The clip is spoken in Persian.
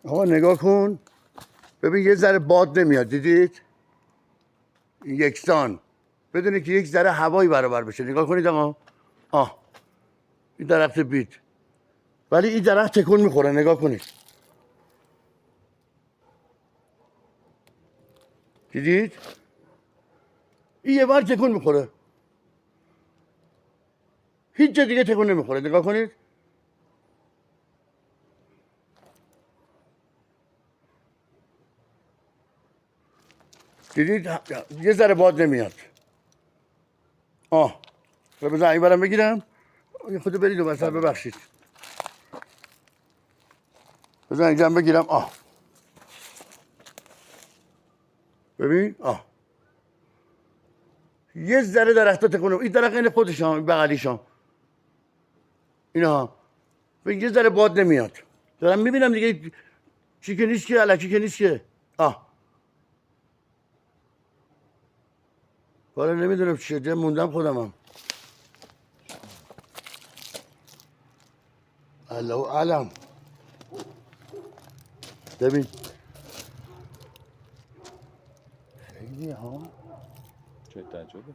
آقا نگاه کن، ببین یه ذره باد نمیاد، دیدید؟ یکسان، بدونه که یک ذره هوایی برابر بشه. نگاه کنید آقا، این درخت بید، ولی این درخت تکون میخوره. نگاه کنید، دیدید؟ این یه بار تکون میخوره، هیچ جا دیگه تکون نمیخوره. نگاه کنید، دیدید؟ یه ذره باد نمیاد. بذار این برم بگیرم. خود برید و مثلا ببخشید، بذار اینجا هم بگیرم. ببین یه ذره درخت تکونه. این درخت این خودشان، این بغلیشان، اینا ببین یه ذره باد نمیاد. دارم میبینم دیگه، چی که نیست که، الکی که نیست که. کار نمیدونم چیه، جه موندم خودمم. الله علم. ببین خیلی چه تعجبه.